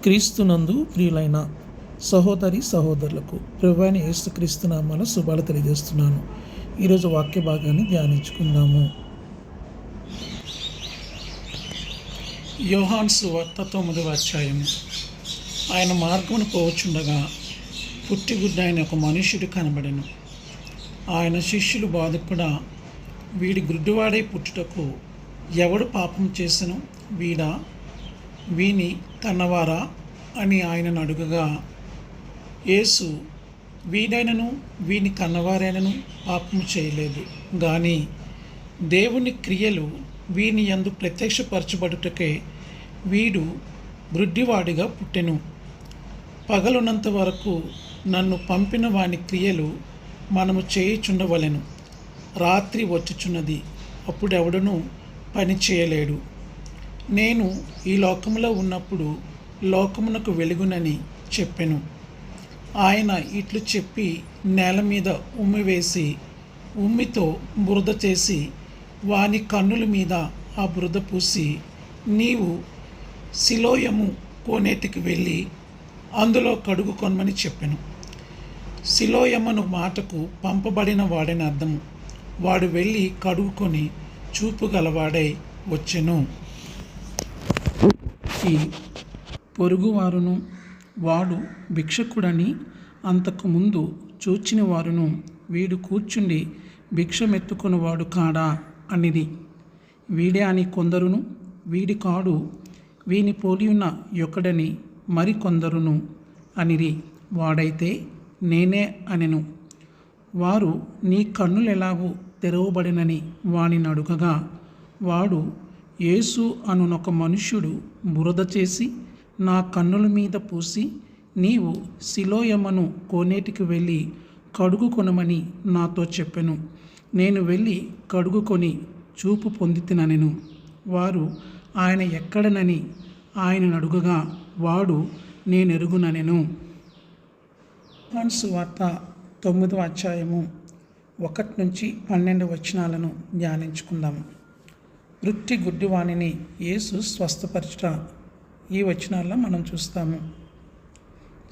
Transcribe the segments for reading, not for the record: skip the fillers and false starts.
క్రీస్తునందు ప్రియులైన సహోదరి సహోదరులకు ప్రభువైన యేసుక్రీస్తు నామములో శుభాలు తెలియజేస్తున్నాను. ఈరోజు వాక్య భాగాన్ని ధ్యానించుకుందాము. యోహాను సువార్త 9వ అధ్యాయము. ఆయన మార్గమును పోవచుండగా పుట్టిగుడ్డైన ఒక మనుష్యుడు కనబడెను. ఆయన శిష్యులు బాధకుడా, వీడి గుడ్డివాడై పుట్టుటకు ఎవడు పాపం చేసెను, వీడా వీని కన్నవారా అని ఆయనను అడుగగా, యేసు వీడైనను వీని కన్నవారైనను పాపము చేయలేదు, కానీ దేవుని క్రియలు వీని యందు ప్రత్యక్షపరచబడుటకే వీడు గ్రుడ్డివాడిగా పుట్టెను. పగలున్నంత వరకు నన్ను పంపిన వాని క్రియలు మనము చేయుచుండవలెను. రాత్రి వచ్చుచున్నది, అప్పుడెవడనూ పని చేయలేడు. నేను ఈ లోకములో ఉన్నప్పుడు లోకమునకు వెలుగునని చెప్పెను. ఆయన ఇట్లు చెప్పి నేల మీద ఉమ్మి వేసి ఉమ్మితో బురద చేసి వాని కన్నుల మీద ఆ బురద పూసి, నీవు సిలోయము కోనేటికి వెళ్ళి అందులో కడుగు కొనమని చెప్పెను. సిలోయమను మాటకు పంపబడిన వాడని అర్థము. వాడు వెళ్ళి కడుగుకొని చూపు గలవాడై వచ్చెను. ఈ పొరుగువారును వాడు భిక్షకుడని అంతకుముందు చూచిన వారును, వీడు కూర్చుండి భిక్షమెత్తుకునివాడు కాడా అనిది. వీడే అని కొందరును, వీడి కాడు, వీని పోలియున్న యొక్కడని మరికొందరును అనిరి. వాడైతే నేనే అనెను. వారు, నీ కన్నులెలాగూ తెరవబడినని వానిని అడుగగా, వాడు, యేసు అనునొక మనుష్యుడు బురద చేసి నా కన్నుల మీద పూసి, నీవు సిలోయమను కోనేటికి వెళ్ళి కడుగు కొనమని నాతో చెప్పెను. నేను వెళ్ళి కడుగుకొని చూపు పొందితినెను. వారు, ఆయన ఎక్కడనని ఆయనను అడుగగా, వాడు, నేనెరుగుననెను. యోహాను సువార్త 9వ అధ్యాయము 1 నుంచి 12 వచనాలను ధ్యానించుకుందాము. వృత్తి గుడ్డివాణిని యేసు స్వస్థపరచుట ఈ వచనాల్లో మనం చూస్తాము.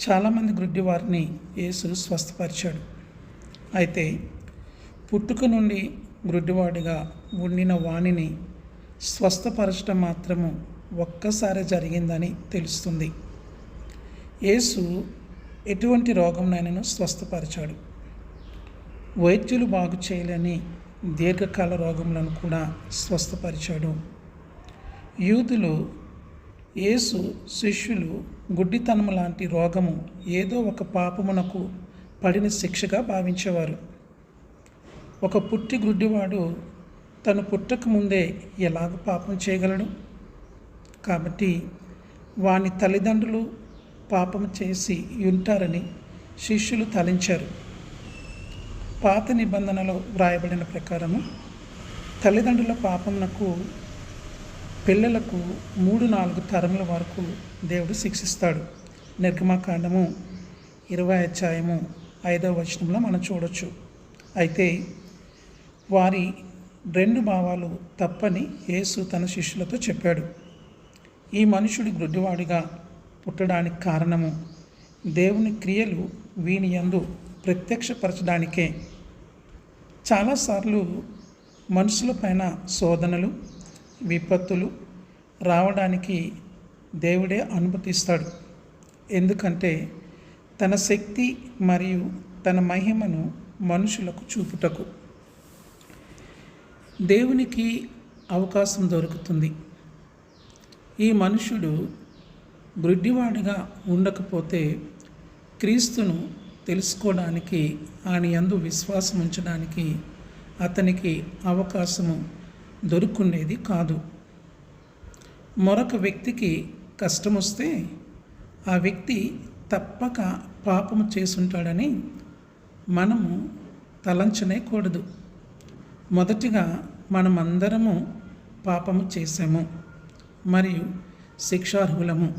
చాలామంది గుడ్డివారిని యేసు స్వస్థపరిచాడు. అయితే పుట్టుక నుండి గుడ్డివాడిగా ఉండిన వాణిని స్వస్థపరచడం మాత్రము ఒక్కసారి జరిగిందని తెలుస్తుంది. యేసు ఎటువంటి రోగంనైనా స్వస్థపరిచాడు. వైద్యులు బాగు చేయలేని దీర్ఘకాల రోగములను కూడా స్వస్థపరిచాడు. యూదులు యేసు శిష్యులు గుడ్డితనము లాంటి రోగము ఏదో ఒక పాపమునకు పడిన శిక్షగా భావించేవారు. ఒక పుట్టి గుడ్డివాడు తను పుట్టక ముందే ఎలాగ పాపం చేయగలడు? కాబట్టి వాని తల్లిదండ్రులు పాపం చేసి ఉంటారని శిష్యులు తలంచారు. పాత నిబంధనలో వ్రాయబడిన ప్రకారము తల్లిదండ్రుల పాపమునకు పిల్లలకు 3-4 తరముల వరకు దేవుడు శిక్షిస్తాడు. నిర్గమకాండము 20వ అధ్యాయము 5వ వచనంలో మనం చూడొచ్చు. అయితే వారి 2 భావాలు తప్పని యేసు తన శిష్యులతో చెప్పాడు. ఈ మనుషుడు గుడ్డివాడిగా పుట్టడానికి కారణము దేవుని క్రియలు వీని యందు ప్రత్యక్షపరచడానికే. చాలాసార్లు మనుషుల పైన శోధనలు, విపత్తులు రావడానికి దేవుడే అనుమతిస్తాడు. ఎందుకంటే తన శక్తి మరియు తన మహిమను మనుషులకు చూపుటకు దేవునికి అవకాశం దొరుకుతుంది. ఈ మనుషుడు గుడ్డివాడిగా ఉండకపోతే క్రీస్తును తెలుసుకోవడానికి, ఆయన యందు విశ్వాసం ఉంచడానికి అతనికి అవకాశము దొరుకునేది కాదు. మరొక వ్యక్తికి కష్టం వస్తే ఆ వ్యక్తి తప్పక పాపము చేసుంటాడని మనము తలంచనేకూడదు. మొదటిగా మనమందరము పాపము చేసాము మరియు శిక్షార్హులము.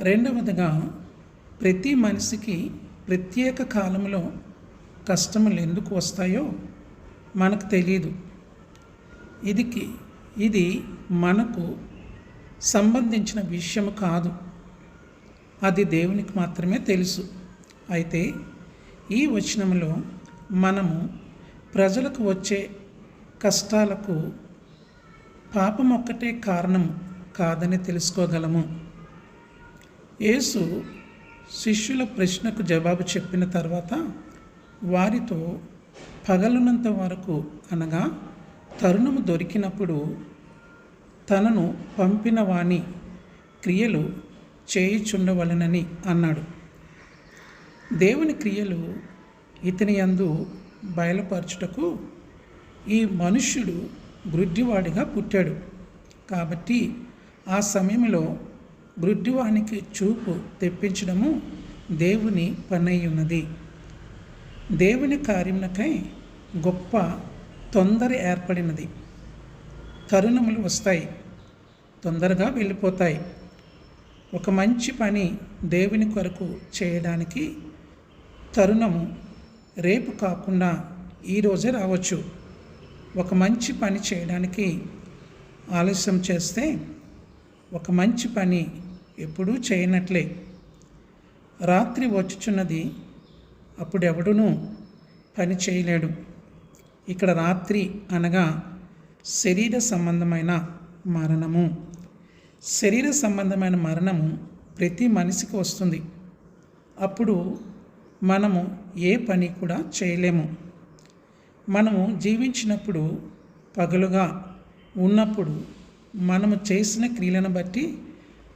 రెండవదిగా ప్రతి మనిషికి ప్రత్యేక కాలంలో కష్టములు ఎందుకు వస్తాయో మనకు తెలియదు. ఇది మనకు సంబంధించిన విషయం కాదు. అది దేవునికి మాత్రమే తెలుసు. అయితే ఈ వచనంలో మనము ప్రజలకు వచ్చే కష్టాలకు పాపం ఒక్కటే కారణం కాదని తెలుసుకోగలము. యేసు శిష్యుల ప్రశ్నకు జవాబు చెప్పిన తర్వాత వారితో పగలున్నంత వరకు, అనగా తరుణము దొరికినప్పుడు తనను పంపిన వాని క్రియలు చేయుచుండవలెనని అన్నాడు. దేవుని క్రియలు ఇతని యందు బయలుపరచుటకు ఈ మనుష్యుడు గ్రుడ్డివాడిగా పుట్టాడు. కాబట్టి ఆ సమయంలో గ్రుడ్డివానికి చూపు తెప్పించడము దేవుని పని ఉన్నది. దేవుని కార్యమునకై గొప్ప తొందర ఏర్పడినది. తరుణములు వస్తాయి, తొందరగా వెళ్ళిపోతాయి. ఒక మంచి పని దేవుని కొరకు చేయడానికి తరుణము రేపు కాకుండా ఈరోజే రావచ్చు. ఒక మంచి పని చేయడానికి ఆలస్యం చేస్తే ఒక మంచి పని ఎప్పుడూ చేయనట్లే. రాత్రి వచ్చుచున్నది, అప్పుడెవడునూ పని చేయలేడు. ఇక్కడ రాత్రి అనగా శరీర సంబంధమైన మరణము. శరీర సంబంధమైన మరణము ప్రతి మనిషికి వస్తుంది. అప్పుడు మనము ఏ పని కూడా చేయలేము. మనము జీవించినప్పుడు, పగలుగా ఉన్నప్పుడు మనము చేసిన క్రియలను బట్టి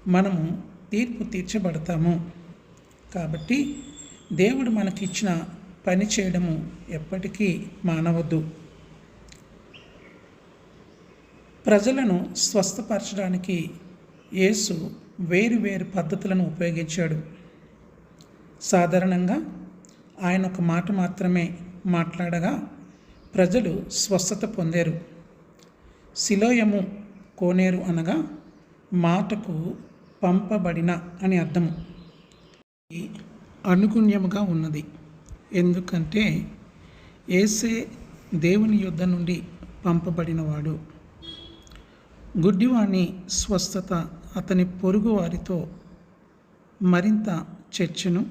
మనము తీర్పు తీర్చబడతాము. కాబట్టి దేవుడు మనకిచ్చిన పని చేయడము ఎప్పటికీ మానవద్దు. ప్రజలను స్వస్థపరచడానికి యేసు వేరు వేరు పద్ధతులను ఉపయోగించాడు. సాధారణంగా ఆయన ఒక మాట మాత్రమే మాట్లాడగా ప్రజలు స్వస్థత పొందారు. సిలోయము కోనేరు అనగా మాటకు పంపబడిన అని అర్థము. అనుగుణ్యముగా ఉన్నది. ఎందుకంటే యేసే దేవుని యొద్ద నుండి పంపబడినవాడు. గుడ్డివాని స్వస్థత అతని పొరుగు వారితో మరింత చర్చను,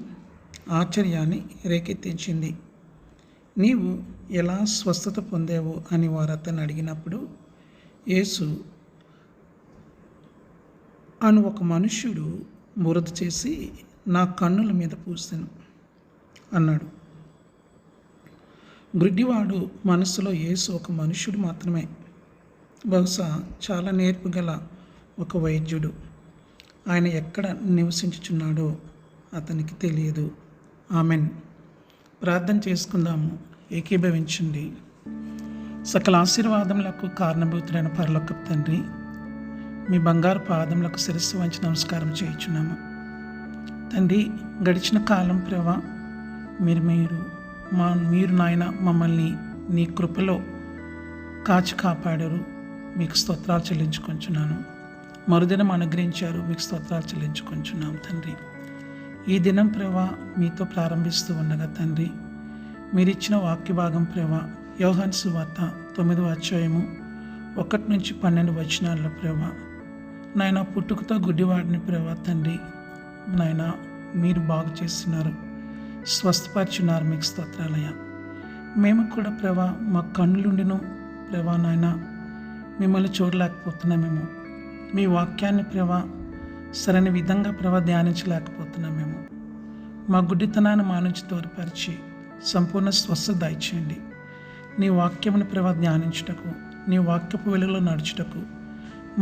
ఆశ్చర్యాన్ని రేకెత్తించింది. నీవు ఎలా స్వస్థత పొందావు అని వారు అతన్ని అడిగినప్పుడు యేసు అను ఒక మనుష్యుడు బురద చేసి నా కన్నుల మీద పూసాను అన్నాడు. గుడ్డివాడు మనసులో యేసు ఒక మనుష్యుడు మాత్రమే, బహుశా చాలా నేర్పుగల ఒక వైద్యుడు. ఆయన ఎక్కడ నివసించుచున్నాడో అతనికి తెలియదు. ఆమెన్. ప్రార్థన చేసుకుందాము. ఏకీభవించండి. సకల ఆశీర్వాదములకు కారణభూతుడైన పరలోకపు తండ్రి, మీ బంగారు పాదములకు శిరస్సు వంచి నమస్కారం చేయుచున్నాము. తండ్రి, గడిచిన కాలం ప్రభా మీరు నాయన మమ్మల్ని నీ కృపలో కాచి కాపాడారు. మీకు స్తోత్రాలు చెల్లించుకొంచున్నాను. మరుదినం అనుగ్రహించారు, మీకు స్తోత్రాలు చెల్లించుకొంచున్నాం తండ్రి. ఈ దినం ప్రభా మీతో ప్రారంభిస్తూ ఉండగా తండ్రి, మీరిచ్చిన వాక్య భాగం ప్రభా యోహాను సువార్త 9వ అధ్యాయము 1-12 వచనాల్లో ప్రభా నాయన పుట్టుకతో గుడ్డివాడిని ప్రభా తండ్రి నాయన మీరు బాగు చేస్తున్నారు, స్వస్థపరిచున్నారు. మీకు స్తోత్రాలయ్యా. మేము కూడా ప్రభా మా కన్నులుండిను ప్రభా నాయన మిమ్మల్ని చూడలేకపోతున్నామేమో, మీ వాక్యాన్ని ప్రభా సరైన విధంగా ప్రభా ధ్యానించలేకపోతున్నామేమో. మా గుడ్డితనాన్ని మా నుంచి తోడుపరిచి సంపూర్ణ స్వస్థత దయచేయండి. నీ వాక్యమును ప్రభా ధ్యానించుటకు, నీ వాక్యపు వెలుగులో నడుచుటకు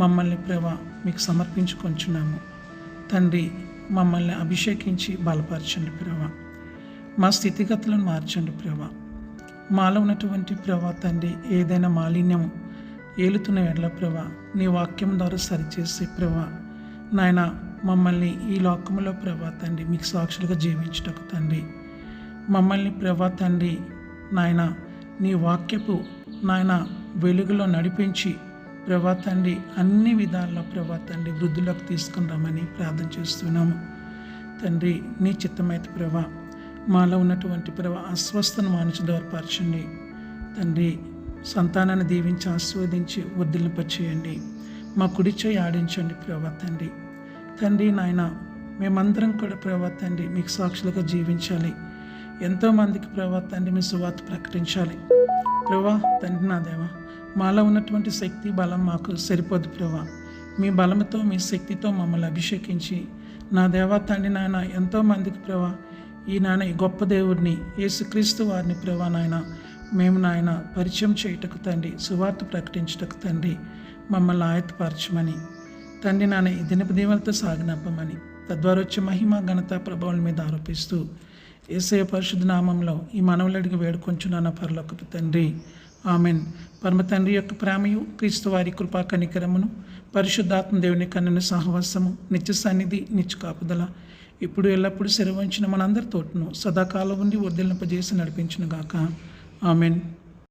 మమ్మల్ని ప్రభా మీకు సమర్పించుకొంచున్నాము తండ్రి. మమ్మల్ని అభిషేకించి బలపరచండి ప్రభా. మా స్థితిగతులను మార్చండి ప్రభా. మాలో ఉన్నటువంటి ప్రభా తండ్రి ఏదైనా మాలిన్యము ఏలుతున్న ఎడల ప్రభా నీ వాక్యం ద్వారా సరిచేసి ప్రభా నాయన మమ్మల్ని ఈ లోకంలో ప్రభా తండ్రి మీకు సాక్షులుగా జీవించుటకు తండ్రి మమ్మల్ని ప్రభా తండ్రి నాయన నీ వాక్యపు నాయన వెలుగులో నడిపించి ప్రభా తండ్రి అన్ని విధాల్లో ప్రభా తండ్రి వృద్ధులకు తీసుకుని రమ్మని ప్రార్థన చేస్తున్నాము తండ్రి. నీ చిత్తమైతే ప్రభా మాలో ఉన్నటువంటి ప్రభా అస్వస్థను మానుచి దూరపరచండి తండ్రి. సంతానాన్ని దీవించి ఆస్వాదించి వర్ధిల్లింపచేయండి. మా కుడి చేయి ఆడించండి ప్రభా తండ్రి. తండ్రి నాయన మేమందరం కూడా ప్రభా తండ్రి మీకు సాక్షులుగా జీవించాలి. ఎంతోమందికి ప్రభా తండ్రి మీ సువార్త ప్రకటించాలి. ప్రభా తండ్రి నా దేవా, మాలో ఉన్నటువంటి శక్తి బలం మాకు సరిపోదు ప్రభా. మీ బలంతో మీ శక్తితో మమ్మల్ని అభిషేకించి నా దేవా తండ్రి నాయన ఎంతోమందికి ప్రభా ఈ నాయన ఈ గొప్ప దేవుడిని యేసుక్రీస్తు వారిని ప్రభా నాయన మేము నాయన పరిచయం చేయుటకు తండ్రి, సువార్త ప్రకటించుటకు తండ్రి మమ్మల్ని ఆయత్తపరచమని తండ్రి నాన్న ఈ దినపు దీవెనలతో సాగనంపమని, తద్వారా వచ్చే మహిమ ఘనత ప్రభావం మీద ఆరోపిస్తూ యేసయ్య పరిశుద్ధ నామంలో ఈ మనవులడికి వేడుకొంచున్నాను పరలోకపు తండ్రి, ఆమెన్. పరమ తండ్రి యొక్క ప్రేమయు, క్రీస్తు వారి కృపా కనికరమును, పరిశుద్ధాత్మ దేవుని కన్నుని సహవాసము, నిత్య సన్నిధి, నిత్య కాపుదల ఇప్పుడు ఎల్లప్పుడూ సెలవంచిన మనందరి తోటను సదాకాలం ఉండి వర్ధిల్లింపజేసి నడిపించునుగాక. ఆమెన్.